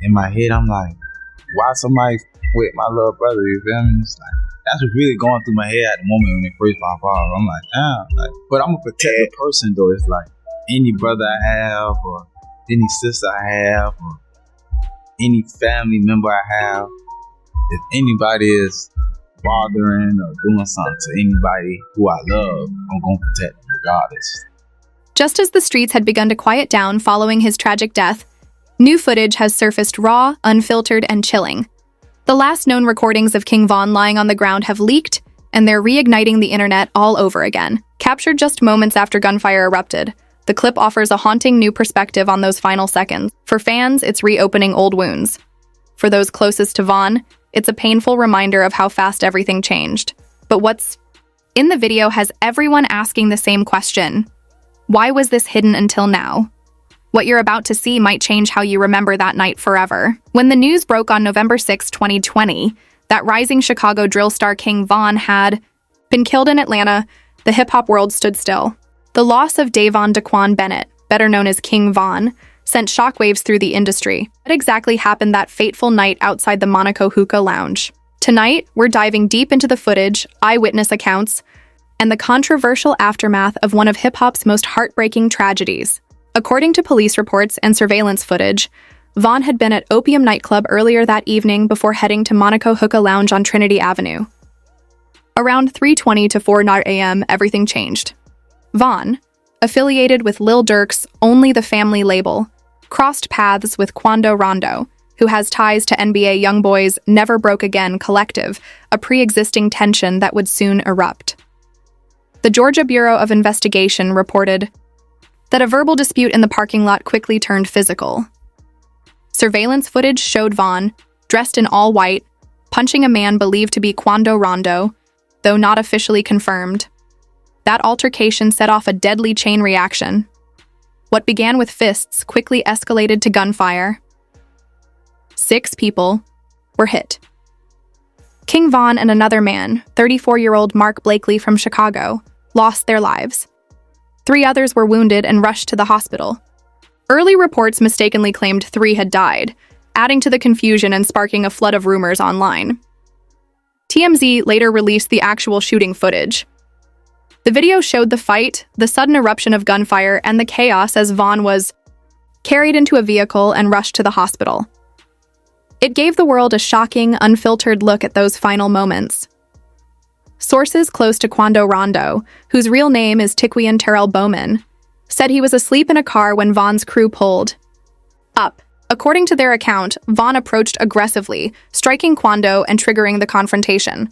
in my head, I'm like, why somebody with my little brother? You feel me? It's like, that's what's really going through my head at the moment when it first pop off. I'm like, damn. Like, but I'm a protected person though. It's like any brother I have, or any sister I have, or any family member I have, if anybody is bothering or doing something to anybody who I love, I'm going to protect them regardless. Just as the streets had begun to quiet down following his tragic death, new footage has surfaced raw, unfiltered, and chilling. The last known recordings of King Von lying on the ground have leaked, and they're reigniting the internet all over again. Captured just moments after gunfire erupted, the clip offers a haunting new perspective on those final seconds. For fans, it's reopening old wounds. For those closest to Von, it's a painful reminder of how fast everything changed. But what's in the video has everyone asking the same question. Why was this hidden until now? What you're about to see might change how you remember that night forever. When the news broke on November 6, 2020, that rising Chicago drill star King Von had been killed in Atlanta, the hip-hop world stood still. The loss of Dayvon Daquan Bennett, better known as King Von, sent shockwaves through the industry. What exactly happened that fateful night outside the Monaco Hookah Lounge? Tonight, we're diving deep into the footage, eyewitness accounts, and the controversial aftermath of one of hip-hop's most heartbreaking tragedies. According to police reports and surveillance footage, Von had been at Opium nightclub earlier that evening before heading to Monaco Hookah Lounge on Trinity Avenue. Around 3:20 to 4:00 a.m., everything changed. Von, affiliated with Lil Durk's Only the Family label, crossed paths with Quando Rondo, who has ties to NBA YoungBoy's Never Broke Again collective, a pre-existing tension that would soon erupt. The Georgia Bureau of Investigation reported that a verbal dispute in the parking lot quickly turned physical. Surveillance footage showed Von, dressed in all white, punching a man believed to be Quando Rondo, though not officially confirmed. That altercation set off a deadly chain reaction. What began with fists quickly escalated to gunfire. 6 people were hit. King Von and another man, 34-year-old Mark Blakely from Chicago, lost their lives. 3 others were wounded and rushed to the hospital. Early reports mistakenly claimed 3 had died, adding to the confusion and sparking a flood of rumors online. TMZ later released the actual shooting footage. The video showed the fight, the sudden eruption of gunfire, and the chaos as Von was carried into a vehicle and rushed to the hospital. It gave the world a shocking, unfiltered look at those final moments. Sources close to Quando Rondo, whose real name is Tiquian Terrell Bowman, said he was asleep in a car when Von's crew pulled up. According to their account, Von approached aggressively, striking Quando and triggering the confrontation.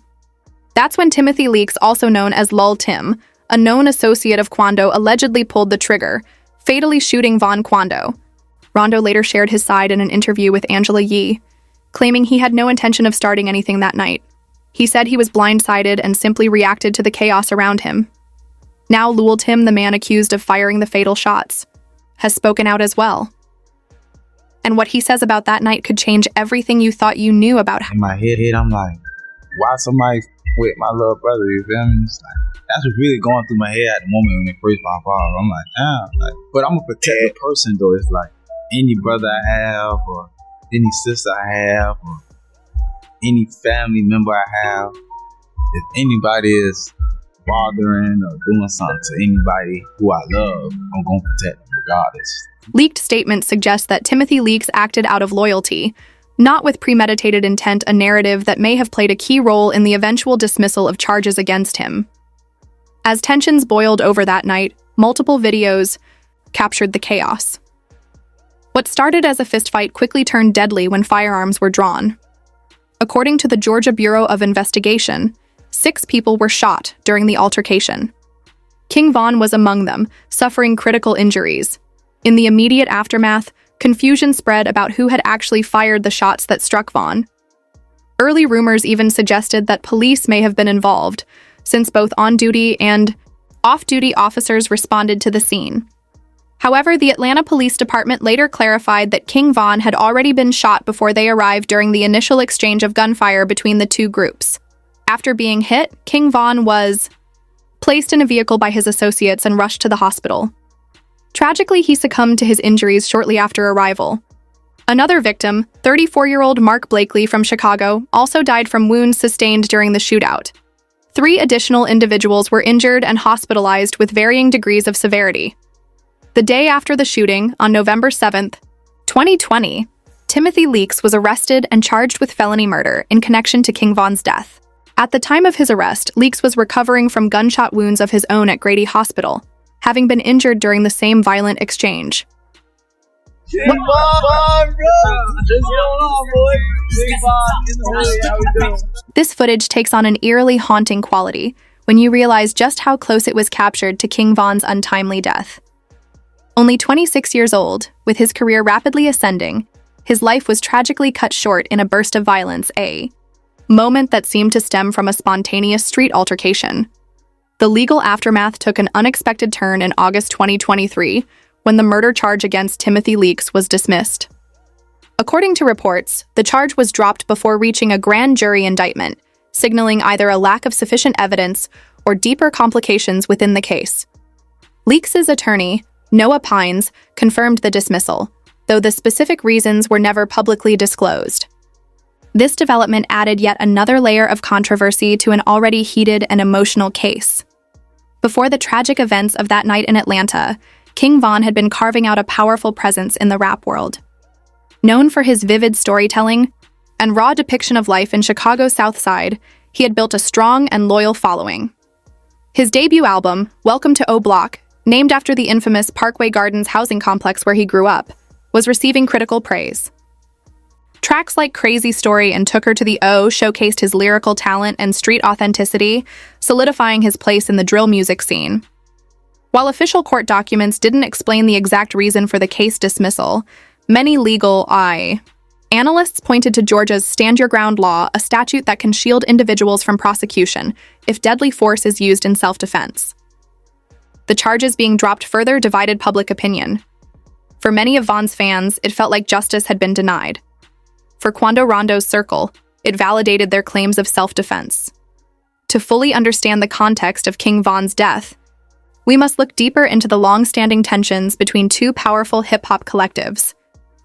That's when Timothy Leaks, also known as Lul Tim, a known associate of Quando, allegedly pulled the trigger, fatally shooting Von Quando. Rondo later shared his side in an interview with Angela Yee, claiming he had no intention of starting anything that night. He said he was blindsided and simply reacted to the chaos around him. Now Lul Tim, the man accused of firing the fatal shots, has spoken out as well. And what he says about that night could change everything you thought you knew about him. In my head, I'm like, why somebody with my little brother? You feel me? It's like, that's what's really going through my head at the moment when it first pop off. I'm like, damn. Like, but I'm a protected person though. It's like any brother I have, or any sister I have, or any family member I have, if anybody is bothering or doing something to anybody who I love, I'm going to protect them regardless. Leaked statements suggest that Timothy Leaks acted out of loyalty, not with premeditated intent, a narrative that may have played a key role in the eventual dismissal of charges against him. As tensions boiled over that night, multiple videos captured the chaos. What started as a fistfight quickly turned deadly when firearms were drawn. According to the Georgia Bureau of Investigation, 6 people were shot during the altercation. King Von was among them, suffering critical injuries. In the immediate aftermath, confusion spread about who had actually fired the shots that struck Von. Early rumors even suggested that police may have been involved, since both on-duty and off-duty officers responded to the scene. However, the Atlanta Police Department later clarified that King Von had already been shot before they arrived during the initial exchange of gunfire between the 2 groups. After being hit, King Von was placed in a vehicle by his associates and rushed to the hospital. Tragically, he succumbed to his injuries shortly after arrival. Another victim, 34-year-old Mark Blakely from Chicago, also died from wounds sustained during the shootout. 3 additional individuals were injured and hospitalized with varying degrees of severity. The day after the shooting, on November 7, 2020, Timothy Leaks was arrested and charged with felony murder in connection to King Von's death. At the time of his arrest, Leaks was recovering from gunshot wounds of his own at Grady Hospital, having been injured during the same violent exchange. King Von, bro! What's going on, boy? King Von in the hood, how we doing? This footage takes on an eerily haunting quality when you realize just how close it was captured to King Von's untimely death. Only 26 years old, with his career rapidly ascending, his life was tragically cut short in a burst of violence, a moment that seemed to stem from a spontaneous street altercation. The legal aftermath took an unexpected turn in August 2023, when the murder charge against Timothy Leaks was dismissed. According to reports, the charge was dropped before reaching a grand jury indictment, signaling either a lack of sufficient evidence or deeper complications within the case. Leaks' attorney, Noah Pines, confirmed the dismissal, though the specific reasons were never publicly disclosed. This development added yet another layer of controversy to an already heated and emotional case. Before the tragic events of that night in Atlanta, King Von had been carving out a powerful presence in the rap world. Known for his vivid storytelling and raw depiction of life in Chicago's South Side, he had built a strong and loyal following. His debut album, Welcome to O Block, named after the infamous Parkway Gardens housing complex where he grew up, was receiving critical praise. Tracks like Crazy Story and Took Her to the O showcased his lyrical talent and street authenticity, solidifying his place in the drill music scene. While official court documents didn't explain the exact reason for the case dismissal, many legal analysts pointed to Georgia's Stand Your Ground law, a statute that can shield individuals from prosecution if deadly force is used in self-defense. The charges being dropped further divided public opinion. For many of Von's fans, it felt like justice had been denied. For Quando Rondo's circle, it validated their claims of self-defense. To fully understand the context of King Von's death, we must look deeper into the long-standing tensions between two powerful hip-hop collectives,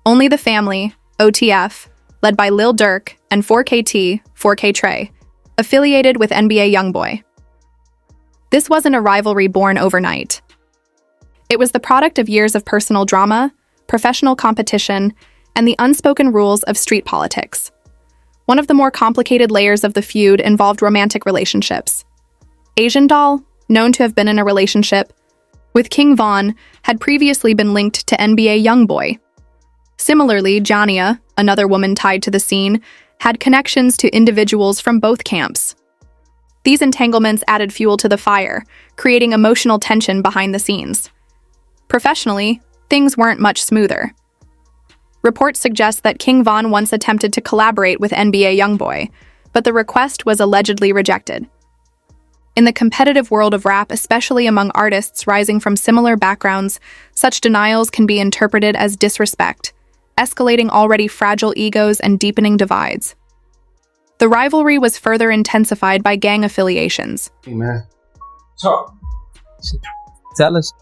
Only the Family, OTF, led by Lil Durk, and 4KT, 4K Trey, affiliated with NBA Youngboy. This wasn't a rivalry born overnight. It was the product of years of personal drama, professional competition, and the unspoken rules of street politics. One of the more complicated layers of the feud involved romantic relationships. Asian Doll, known to have been in a relationship with King Von, had previously been linked to NBA Youngboy. Similarly, Jania, another woman tied to the scene, had connections to individuals from both camps. These entanglements added fuel to the fire, creating emotional tension behind the scenes. Professionally, things weren't much smoother. Reports suggest that King Von once attempted to collaborate with NBA Youngboy, but the request was allegedly rejected. In the competitive world of rap, especially among artists rising from similar backgrounds, such denials can be interpreted as disrespect, escalating already fragile egos and deepening divides. The rivalry was further intensified by gang affiliations. Hey, man. Talk. Tell us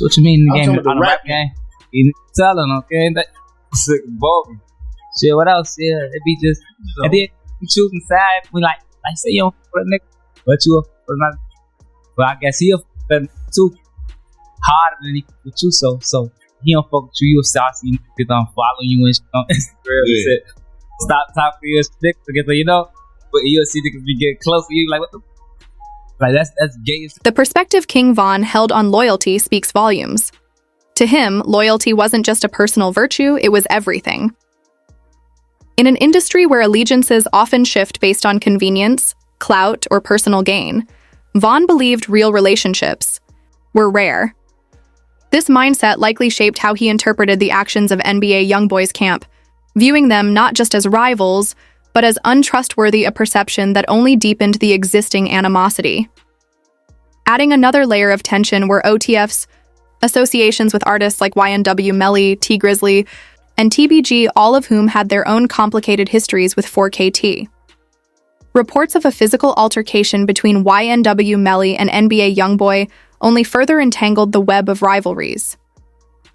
what you mean in the I'm game, talking on the about rap the game. You tell them, okay? That Sick ball. shit. What else? Yeah, it be just and then you choosing side. We like say you don't for a nigga, but you for another. But I guess he a too harder than he with you. So he don't fuck with you. You'll start seeing niggas following you and shit on Instagram. Yeah. And shit. Stop talking to your shit together, you know. But you'll see niggas be getting close to you. Like what the. Like that's gay. The perspective King Von held on loyalty speaks volumes. To him, loyalty wasn't just a personal virtue, it was everything. In an industry where allegiances often shift based on convenience, clout, or personal gain, Von believed real relationships were rare. This mindset likely shaped how he interpreted the actions of NBA Youngboy's camp, viewing them not just as rivals, but as untrustworthy, a perception that only deepened the existing animosity. Adding another layer of tension were OTF's associations with artists like YNW Melly, T Grizzly, and TBG, all of whom had their own complicated histories with 4KT. Reports of a physical altercation between YNW Melly and NBA Youngboy only further entangled the web of rivalries.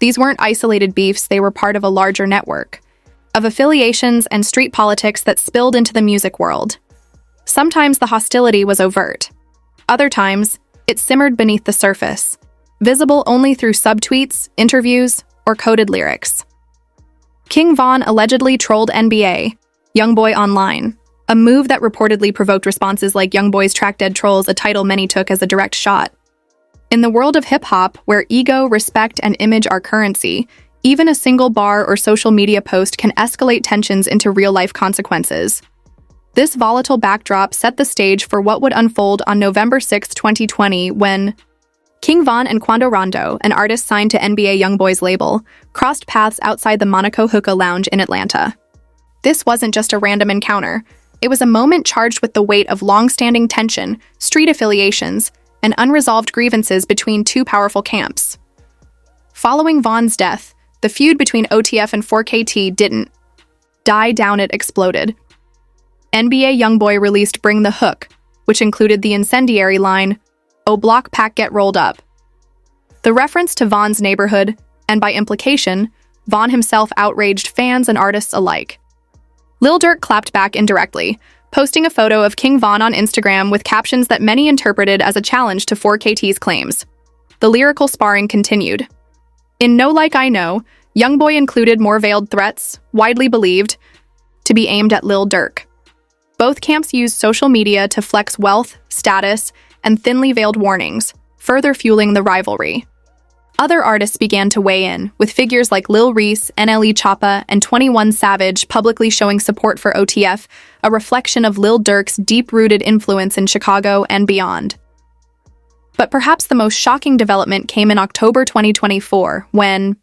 These weren't isolated beefs, they were part of a larger network, of affiliations and street politics that spilled into the music world. Sometimes the hostility was overt. Other times, it simmered beneath the surface, visible only through subtweets, interviews, or coded lyrics. King Von allegedly trolled NBA, YoungBoy Online, a move that reportedly provoked responses like YoungBoy's Track Dead Trolls, a title many took as a direct shot. In the world of hip-hop, where ego, respect, and image are currency, even a single bar or social media post can escalate tensions into real-life consequences. This volatile backdrop set the stage for what would unfold on November 6, 2020, when King Von and Quando Rondo, an artist signed to NBA YoungBoy's label, crossed paths outside the Monaco Hookah Lounge in Atlanta. This wasn't just a random encounter. It was a moment charged with the weight of long-standing tension, street affiliations, and unresolved grievances between two powerful camps. Following Von's death, the feud between OTF and 4KT didn't die down, it exploded. NBA YoungBoy released Bring the Hook, which included the incendiary line, "Oh block pack get rolled up." The reference to Von's neighborhood, and by implication, Von himself, outraged fans and artists alike. Lil Durk clapped back indirectly, posting a photo of King Von on Instagram with captions that many interpreted as a challenge to 4KT's claims. The lyrical sparring continued. In No Like I Know, YoungBoy included more veiled threats, widely believed to be aimed at Lil Durk. Both camps used social media to flex wealth, status, and thinly veiled warnings, further fueling the rivalry. Other artists began to weigh in, with figures like Lil Reese, NLE Choppa, and 21 Savage publicly showing support for OTF, a reflection of Lil Durk's deep-rooted influence in Chicago and beyond. But perhaps the most shocking development came in October 2024, when,